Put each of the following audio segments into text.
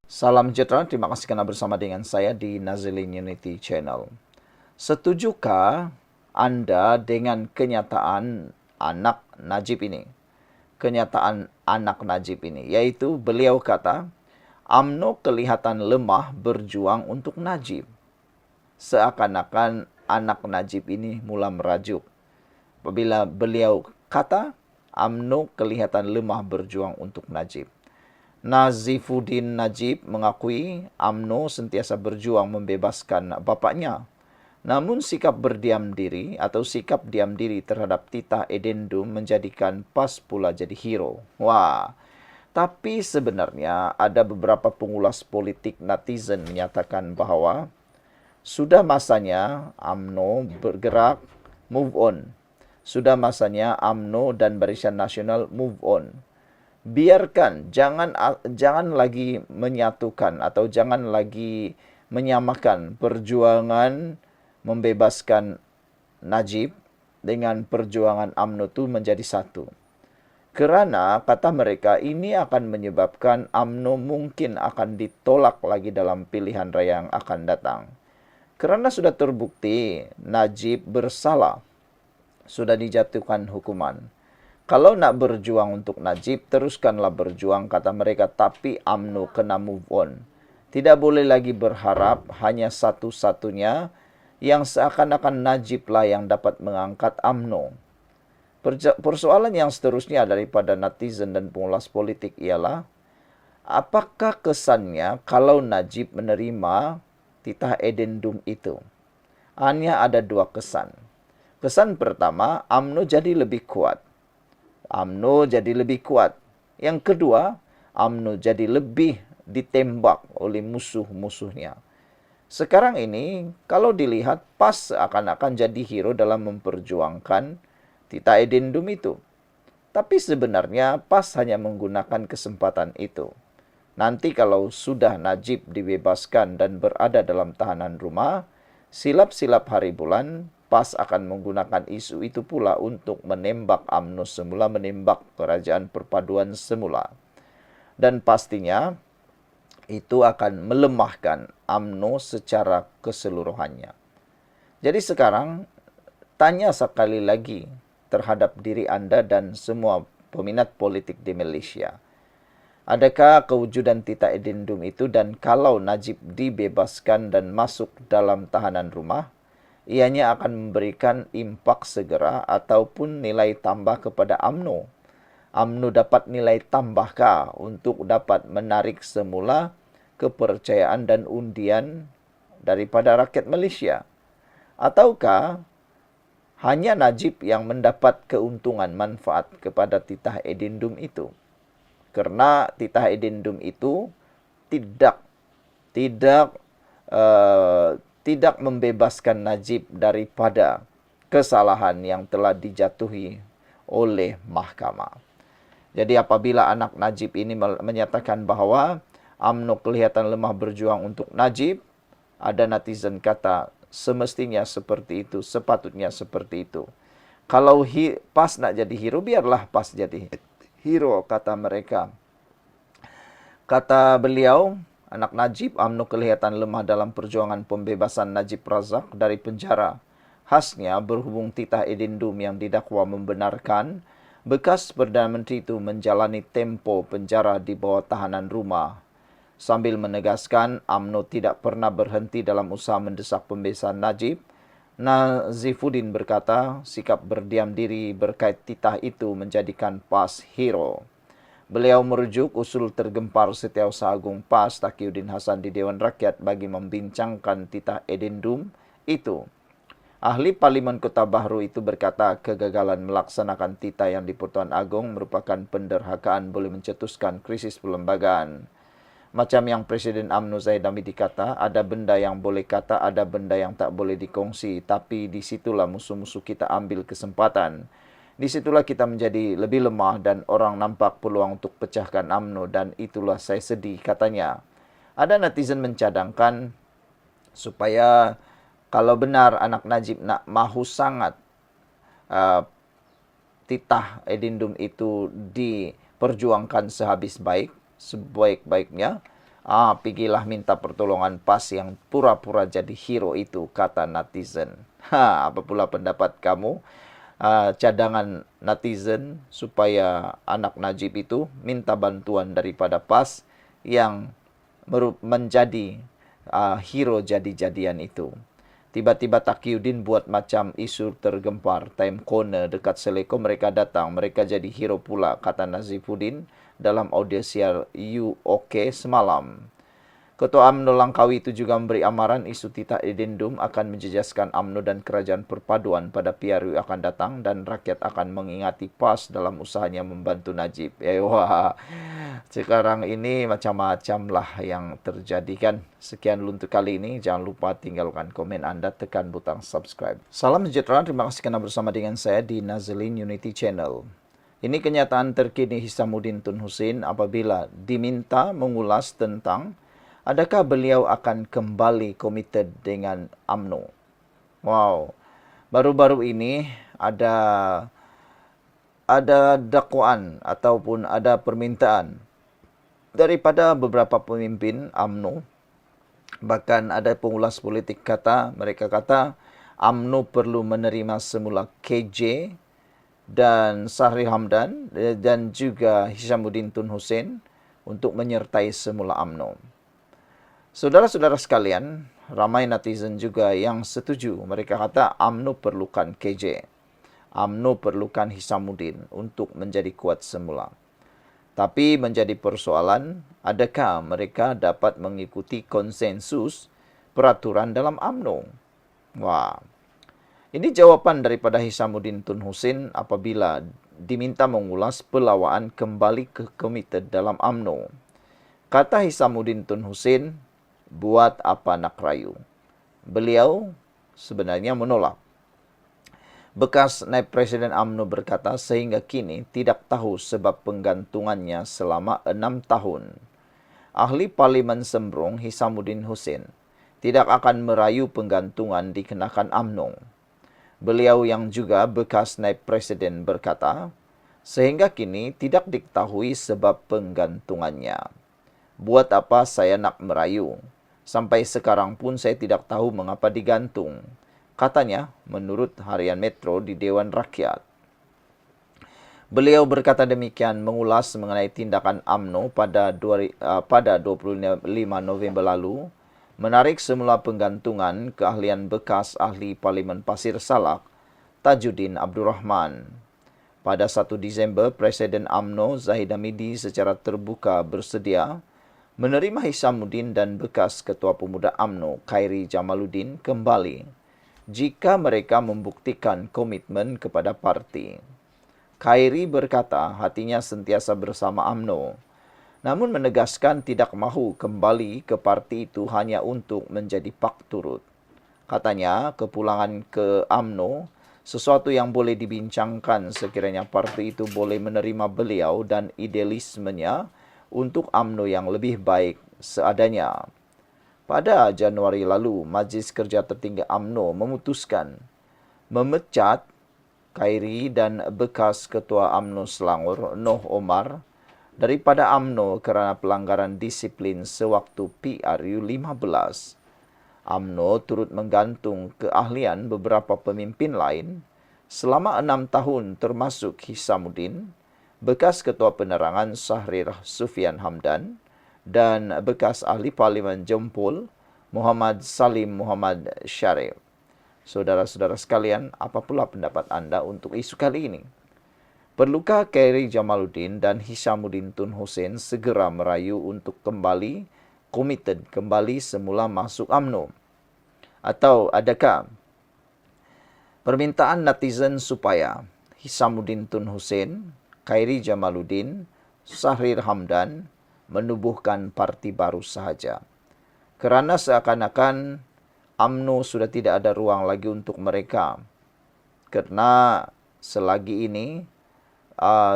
Salam sejahtera, terima kasih karena bersama dengan saya di Nazilin Unity Channel. Setujukah Anda dengan kenyataan anak Najib ini? Kenyataan anak Najib ini, yaitu beliau kata, UMNO kelihatan lemah berjuang untuk Najib. Seakan-akan anak Najib ini mula merajuk. Apabila beliau kata, UMNO kelihatan lemah berjuang untuk Najib. Nazifuddin Najib mengakui UMNO sentiasa berjuang membebaskan bapaknya. Namun sikap berdiam diri atau sikap diam diri terhadap titah edendum menjadikan PAS pula jadi hero. Wah, tapi sebenarnya ada beberapa pengulas politik netizen menyatakan bahwa sudah masanya UMNO bergerak, move on. Sudah masanya UMNO dan Barisan Nasional move on. Biarkan, jangan lagi menyatukan atau jangan lagi menyamakan perjuangan membebaskan Najib dengan perjuangan UMNO itu menjadi satu. Kerana kata mereka ini akan menyebabkan UMNO mungkin akan ditolak lagi dalam pilihan raya yang akan datang. Kerana sudah terbukti Najib bersalah, sudah dijatuhkan hukuman. Kalau nak berjuang untuk Najib, teruskanlah berjuang, kata mereka. Tapi UMNO kena move on. Tidak boleh lagi berharap hanya satu-satunya yang seakan-akan Najib lah yang dapat mengangkat UMNO. Persoalan yang seterusnya daripada netizen dan pengulas politik ialah, apakah kesannya kalau Najib menerima titah edendum itu? Hanya ada dua kesan. Kesan pertama, UMNO jadi lebih kuat. UMNO jadi lebih kuat. Yang kedua, UMNO jadi lebih ditembak oleh musuh-musuhnya. Sekarang ini, kalau dilihat, PAS akan jadi hero dalam memperjuangkan titah edendum itu. Tapi sebenarnya PAS hanya menggunakan kesempatan itu. Nanti kalau sudah Najib dibebaskan dan berada dalam tahanan rumah, silap-silap hari bulan, PAS akan menggunakan isu itu pula untuk menembak UMNO semula, menembak kerajaan perpaduan semula. Dan pastinya itu akan melemahkan UMNO secara keseluruhannya. Jadi sekarang, tanya sekali lagi terhadap diri Anda dan semua peminat politik di Malaysia. Adakah kewujudan titah edendum itu, dan kalau Najib dibebaskan dan masuk dalam tahanan rumah, ianya akan memberikan impak segera ataupun nilai tambah kepada UMNO. UMNO dapat nilai tambahkah untuk dapat menarik semula kepercayaan dan undian daripada rakyat Malaysia? Ataukah hanya Najib yang mendapat keuntungan manfaat kepada titah edendum itu? Kerana titah edendum itu tidak tidak membebaskan Najib daripada kesalahan yang telah dijatuhi oleh mahkamah. Jadi apabila anak Najib ini menyatakan bahawa UMNO kelihatan lemah berjuang untuk Najib, ada netizen kata semestinya seperti itu, sepatutnya seperti itu. Kalau PAS nak jadi hero, biarlah PAS jadi hero, kata mereka. Kata beliau, anak Najib, UMNO kelihatan lemah dalam perjuangan pembebasan Najib Razak dari penjara. Khasnya berhubung titah edendum yang didakwa membenarkan bekas Perdana Menteri itu menjalani tempo penjara di bawah tahanan rumah. Sambil menegaskan UMNO tidak pernah berhenti dalam usaha mendesak pembebasan Najib, Nazifuddin berkata sikap berdiam diri berkait titah itu menjadikan PAS hero. Beliau merujuk usul tergempar Setiausaha Agung PAS Taqiyuddin Hasan di Dewan Rakyat bagi membincangkan titah edendum itu. Ahli Parlimen Kota Bahru itu berkata kegagalan melaksanakan titah yang di Pertuan Agong merupakan penderhakaan boleh mencetuskan krisis perlembagaan. Macam yang Presiden UMNO Zahid Hamidi kata, ada benda yang boleh kata, ada benda yang tak boleh dikongsi. Tapi di situlah musuh-musuh kita ambil kesempatan. Di situlah kita menjadi lebih lemah dan orang nampak peluang untuk pecahkan UMNO, dan itulah saya sedih, katanya. Ada netizen mencadangkan supaya kalau benar anak Najib nak mahu sangat titah edendum itu diperjuangkan sehabis baik, sebaik-baiknya, Pergilah minta pertolongan PAS yang pura-pura jadi hero itu, kata netizen. Apa pula pendapat kamu? Cadangan netizen supaya anak Najib itu minta bantuan daripada PAS yang menjadi hero jadi-jadian itu. Tiba-tiba Taqiyuddin buat macam isu tergempar. Time corner dekat Seleko mereka datang. Mereka jadi hero pula, kata Nazifuddin dalam audio siar UOK semalam. Ketua UMNO Langkawi itu juga memberi amaran isu titah edendum akan menjejaskan UMNO dan kerajaan perpaduan pada PRU akan datang dan rakyat akan mengingati PAS dalam usahanya membantu Najib. Wah, sekarang ini macam-macam lah yang terjadi kan. Sekian untuk kali ini. Jangan lupa tinggalkan komen Anda, tekan butang subscribe. Salam sejahtera, terima kasih karena bersama dengan saya di Nazilin Unity Channel. Ini kenyataan terkini Hisamuddin Tun Hussein apabila diminta mengulas tentang adakah beliau akan kembali komited dengan UMNO. Wow, baru-baru ini ada dakwaan ataupun ada permintaan daripada beberapa pemimpin UMNO. Bahkan ada pengulas politik mereka kata UMNO perlu menerima semula KJ dan Sahri Hamdan dan juga Hisamuddin Tun Hussein untuk menyertai semula UMNO. Saudara-saudara sekalian, ramai netizen juga yang setuju. Mereka kata UMNO perlukan KJ. UMNO perlukan Hisamuddin untuk menjadi kuat semula. Tapi menjadi persoalan, adakah mereka dapat mengikuti konsensus peraturan dalam UMNO? Wah, ini jawaban daripada Hisamuddin Tun Hussein apabila diminta mengulas pelawaan kembali ke komited dalam UMNO. Kata Hisamuddin Tun Hussein, buat apa nak rayu? Beliau sebenarnya menolak. Bekas naib Presiden UMNO berkata sehingga kini tidak tahu sebab penggantungannya selama 6 tahun. Ahli Parlimen Sembrong Hisamuddin Hussein tidak akan merayu penggantungan dikenakan UMNO. Beliau yang juga bekas naib Presiden berkata, sehingga kini tidak diketahui sebab penggantungannya. Buat apa saya nak merayu? Sampai sekarang pun saya tidak tahu mengapa digantung. Katanya, menurut Harian Metro di Dewan Rakyat. Beliau berkata demikian mengulas mengenai tindakan UMNO pada 25 November lalu, menarik semula penggantungan keahlian bekas ahli Parlimen Pasir Salak, Tajuddin Abdul Rahman. Pada 1 Disember, Presiden UMNO Zahid Hamidi secara terbuka bersedia menerima Hisamuddin dan bekas Ketua Pemuda UMNO Khairi Jamaluddin kembali jika mereka membuktikan komitmen kepada parti. Khairi berkata hatinya sentiasa bersama UMNO, namun menegaskan tidak mahu kembali ke parti itu hanya untuk menjadi pak turut. Katanya kepulangan ke UMNO sesuatu yang boleh dibincangkan sekiranya parti itu boleh menerima beliau dan idealismenya untuk UMNO yang lebih baik seadanya. Pada Januari lalu, Majlis Kerja Tertinggi UMNO memutuskan memecat Khairi dan bekas Ketua UMNO Selangor, Noh Omar, daripada UMNO kerana pelanggaran disiplin sewaktu PRU 15. UMNO turut menggantung keahlian beberapa pemimpin lain selama 6 tahun termasuk Hisamuddin, bekas Ketua Penerangan Sahrir Sufian Hamdan dan bekas Ahli Parlimen Jempol Muhammad Salim Muhammad Syarif. Saudara-saudara sekalian, apa pula pendapat anda untuk isu kali ini? Perlukah Khairi Jamaluddin dan Hisamuddin Tun Hussein segera merayu untuk kembali semula masuk UMNO? Atau adakah permintaan netizen supaya Hisamuddin Tun Hussein, Khairi Jamaluddin, Sahrir Hamdan menubuhkan parti baru sahaja? Kerana seakan-akan UMNO sudah tidak ada ruang lagi untuk mereka. Kerana selagi ini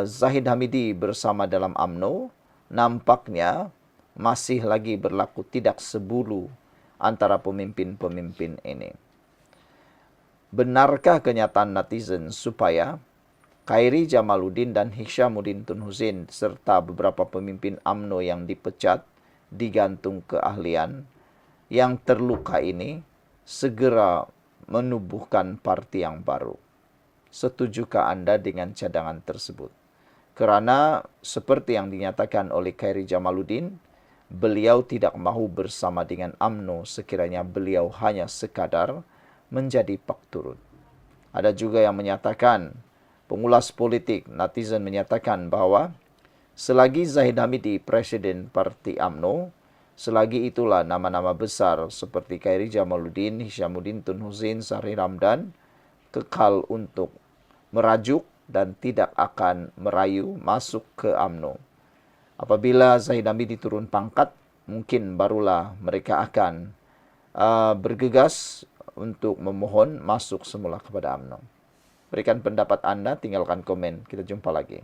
Zahid Hamidi bersama dalam UMNO nampaknya masih lagi berlaku tidak sebulu antara pemimpin-pemimpin ini. Benarkah kenyataan netizen supaya Khairi Jamaluddin dan Hisamuddin Tun Hussein serta beberapa pemimpin UMNO yang dipecat digantung keahlian, yang terluka ini segera menubuhkan parti yang baru. Setujukah Anda dengan cadangan tersebut? Kerana seperti yang dinyatakan oleh Khairi Jamaluddin, beliau tidak mahu bersama dengan UMNO sekiranya beliau hanya sekadar menjadi pak turut. Ada juga yang menyatakan, pengulas politik, netizen menyatakan bahawa selagi Zahid Hamidi Presiden Parti UMNO, selagi itulah nama-nama besar seperti Khairi Jamaluddin, Hishamuddin Tun Hussein, Sahri Ramdan kekal untuk merajuk dan tidak akan merayu masuk ke UMNO. Apabila Zahid Hamidi turun pangkat, mungkin barulah mereka akan bergegas untuk memohon masuk semula kepada UMNO. Berikan pendapat Anda, tinggalkan komen. Kita jumpa lagi.